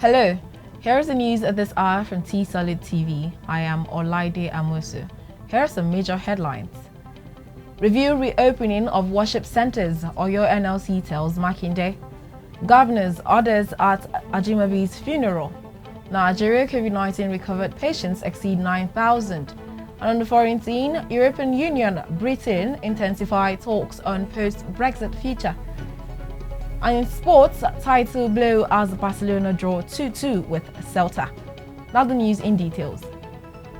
Hello, here is the news at this hour from Tstv. I am Olaide Amosu. Here are some major headlines. Review reopening of worship centers, Oyo NLC tells Makinde. Governors orders at AJIMOBI'S funeral. Nigeria COVID-19 recovered patients exceed 9,000. And on the foreign scene, European Union, Britain intensify talks on post-Brexit future. And in sports, title blow as Barcelona draw 2-2 with CELTA. Now the news in details.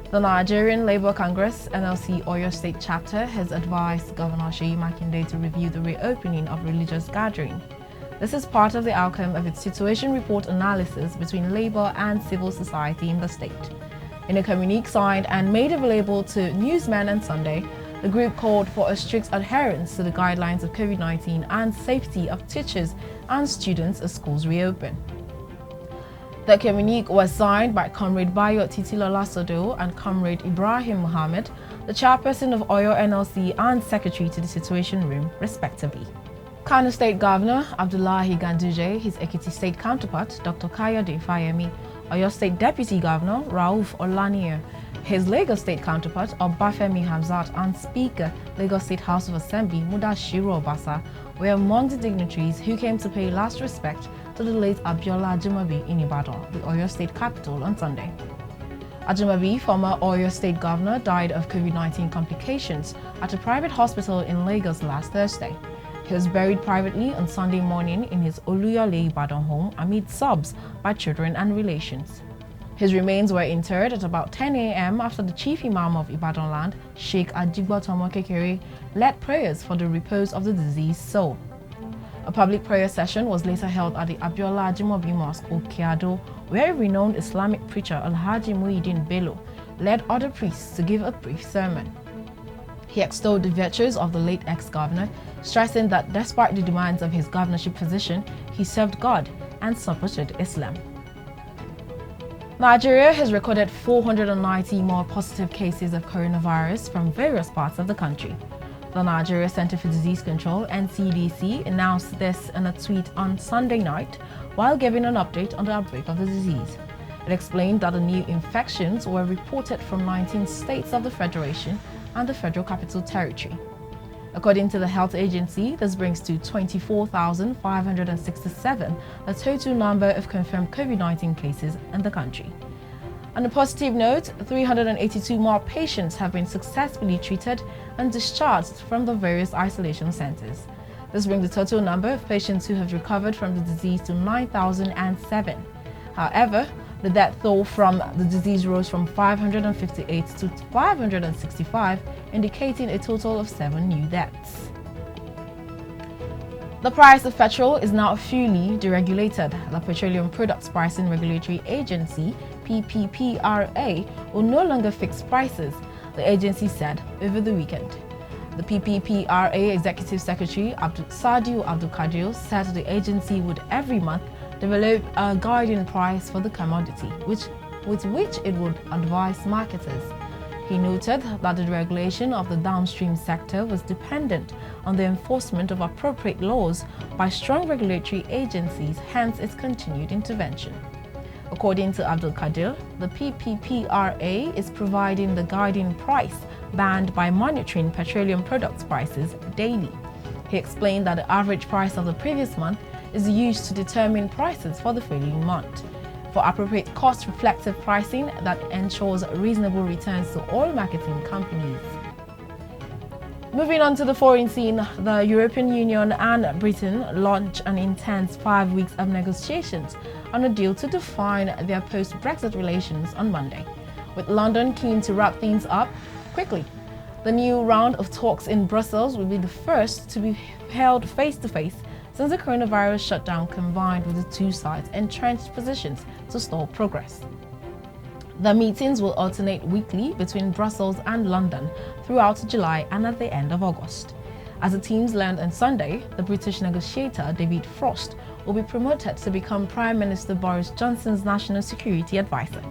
The Nigerian Labour Congress NLC Oyo State Chapter has advised Governor Seyi Makinde to review the reopening of religious gathering. This is part of the outcome of its situation report analysis between Labour and civil society in the state. In a communique signed and made available to newsmen on Sunday, the group called for a strict adherence to the guidelines of COVID-19 and safety of teachers and students as schools reopen. The communique was signed by Comrade Bayo TITTLE and Comrade Ibrahim Mohammed, the chairperson of Oyo NLC and secretary to the Situation Room, respectively. Kano State Governor Abdullahi Ganduje, his Ekiti State counterpart Dr. Kayode Fayemi, Oyo State Deputy Governor Rauf Olaniyan, his Lagos State counterpart Obafemi Hamzat and Speaker Lagos State House of Assembly Mudashiru Obasa were among the dignitaries who came to pay last respect to the late Abiola Ajimobi in Ibadan, the Oyo State capital, on Sunday. Ajimobi, former Oyo State Governor, died of COVID-19 complications at a private hospital in Lagos last Thursday. He was buried privately on Sunday morning in his Oluyole Ibadan home amid sobs by children and relations. His remains were interred at about 10 a.m. after the chief imam of Ibadan land, Sheikh Ajigbotomo Kekere, led prayers for the repose of the deceased soul. A public prayer session was later held at the Abiola Ajimobi Mosque, Okeado, where a renowned Islamic preacher Alhaji Muhyiddin Bello led other priests to give a brief sermon. He extolled the virtues of the late ex-governor, stressing that despite the demands of his governorship position, he served God and supported Islam. Nigeria has recorded 490 more positive cases of coronavirus from various parts of the country. The Nigeria Center for Disease Control (NCDC) announced this in a tweet on Sunday night while giving an update on the outbreak of the disease. It explained that the new infections were reported from 19 states of the Federation and the Federal Capital Territory. According to the health agency, this brings to 24,567 the total number of confirmed COVID-19 cases in the country. On a positive note, 382 more patients have been successfully treated and discharged from the various isolation centers. This brings the total number of patients who have recovered from the disease to 9,007. However, the death toll from the disease rose from 558 to 565, indicating a total of 7 new deaths. The price of petrol is now fully deregulated. The Petroleum Products Pricing Regulatory Agency, PPPRA, will no longer fix prices, the agency said over the weekend. The PPPRA Executive Secretary Sadiu Abdul Kadir said the agency would every month develop a guiding price for the commodity, with which it would advise marketers. He noted that the regulation of the downstream sector was dependent on the enforcement of appropriate laws by strong regulatory agencies, hence its continued intervention. According to Abdul Kadir, the PPPRA is providing the guiding price band by monitoring petroleum products prices daily. He explained that the average price of the previous month is used to determine prices for the following month. For appropriate cost-reflective pricing that ensures reasonable returns to all marketing companies. Moving on to the foreign scene, the European Union and Britain launched an intense 5 weeks of negotiations on a deal to define their post-Brexit relations on Monday, with London keen to wrap things up quickly. The new round of talks in Brussels will be the first to be held face-to-face since the coronavirus shutdown combined with the two sides' entrenched positions to stall progress. The meetings will alternate weekly between Brussels and London throughout July and at the end of August. As the teams learned on Sunday, the British negotiator David Frost will be promoted to become Prime Minister Boris Johnson's national security advisor.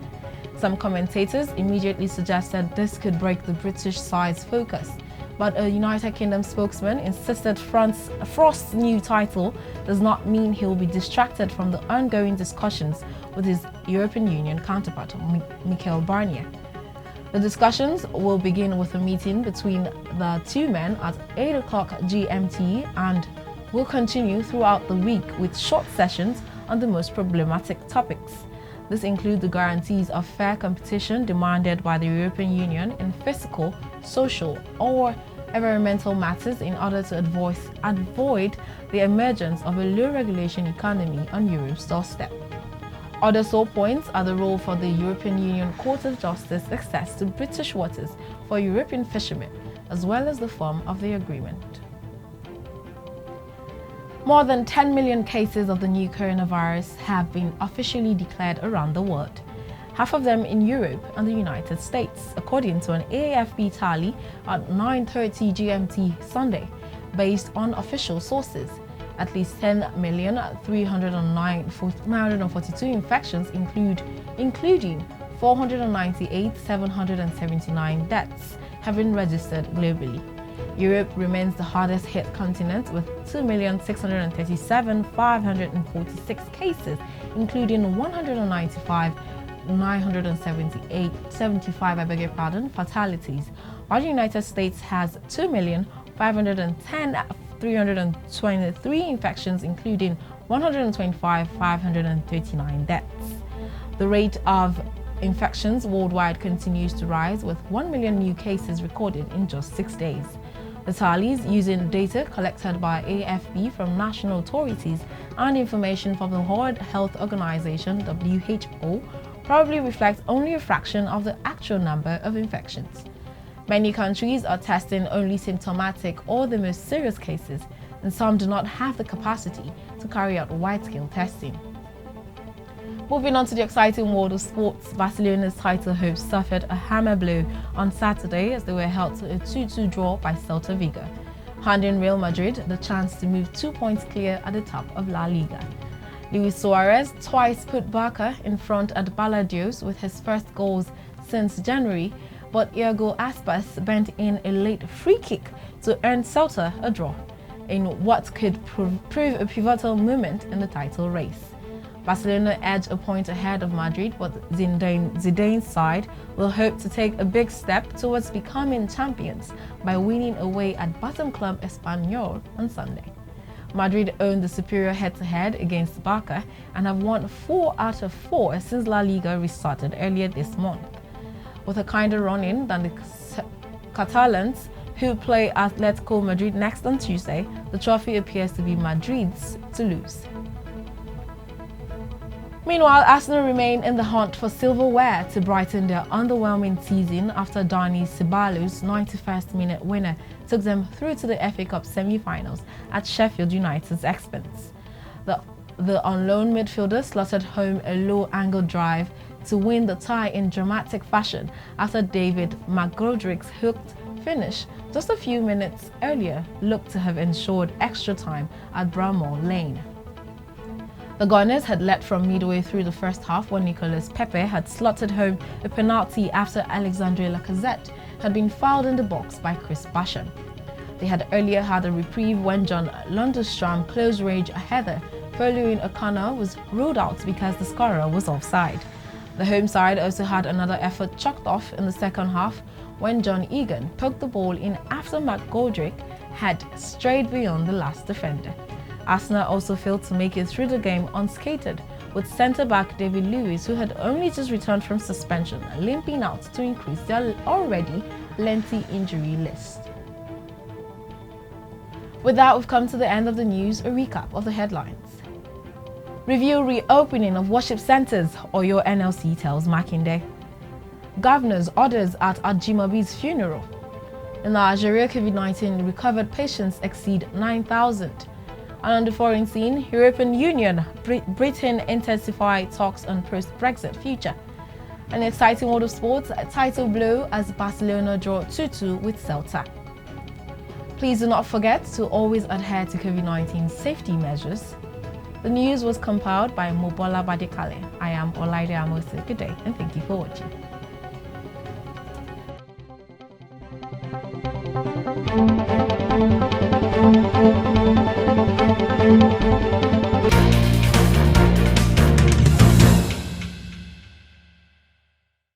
Some commentators immediately suggested this could break the British side's focus, but a United Kingdom spokesman insisted Frost's new title does not mean he'll be distracted from the ongoing discussions with his European Union counterpart, Michel Barnier. The discussions will begin with a meeting between the two men at 8 o'clock GMT and will continue throughout the week with short sessions on the most problematic topics. This includes the guarantees of fair competition demanded by the European Union in fiscal, social, or environmental matters in order to avoid the emergence of a low-regulation economy on Europe's doorstep. Other sore points are the role for the European Union Court of Justice access to British waters for European fishermen, as well as the form of the agreement. More than 10 million cases of the new coronavirus have been officially declared around the world, half of them in Europe and the United States, according to an AFP tally at 9:30 GMT Sunday, based on official sources. At least 10,309,942 infections including 498,779 deaths have been registered globally. Europe remains the hardest hit continent with 2,637,546 cases, including 195,975 fatalities, while the United States has 2,510,323 infections, including 125,539 deaths. The rate of infections worldwide continues to rise, with 1 million new cases recorded in just 6 days. The tallies, using data collected by AFP from national authorities and information from the World Health Organization (WHO), probably reflect only a fraction of the actual number of infections. Many countries are testing only symptomatic or the most serious cases, and some do not have the capacity to carry out wide-scale testing. Moving on to the exciting world of sports, Barcelona's title hopes suffered a hammer blow on Saturday as they were held to a 2-2 draw by CELTA Vigo, handing Real Madrid the chance to move 2 points clear at the top of La Liga. Luis Suarez twice put Barca in front at Baladeus with his first goals since January, but Iago Aspas bent in a late free kick to earn CELTA a draw, in what could prove a pivotal moment in the title race. Barcelona edged a point ahead of Madrid, but Zidane's side will hope to take a big step towards becoming champions by winning away at bottom club Espanyol on Sunday. Madrid owned the superior head-to-head against Barca and have won 4 out of 4 since La Liga restarted earlier this month. With a kinder run-in than the Catalans, who play Atletico Madrid next on Tuesday, the trophy appears to be Madrid's to lose. Meanwhile, Arsenal remain in the hunt for silverware to brighten their underwhelming season after Dani Ceballos' 91st-minute winner took them through to the FA Cup semi-finals at Sheffield United's expense. The on-loan midfielder slotted home a low-angle drive to win the tie in dramatic fashion after David McGoldrick's hooked finish just a few minutes earlier looked to have ensured extra time at Bramall Lane. The Gunners had led from midway through the first half when Nicolas Pepe had slotted home a penalty after Alexandre Lacazette had been fouled in the box by Chris Basham. They had earlier had a reprieve when John Lundstram close-range header following a corner was ruled out because the scorer was offside. The home side also had another effort chalked off in the second half when John Egan poked the ball in after McGoldrick had strayed beyond the last defender. Arsenal also failed to make it through the game unscathed, with centre-back David Lewis, who had only just returned from suspension, limping out to increase their already lengthy injury list. With that, we've come to the end of the news, a recap of the headlines. Review reopening of worship centres, or your NLC tells Makinde. Governor's orders at AJIMOBI'S funeral. In Nigeria, COVID-19 recovered patients exceed 9,000. And on the foreign scene, European Union, Britain intensify talks on post-Brexit future. An exciting world of sports, a title blow as Barcelona draw 2-2 with CELTA. Please do not forget to always adhere to COVID-19 safety measures. The news was compiled by Mobola Badekale. I am Olaide Amose. Good day and thank you for watching.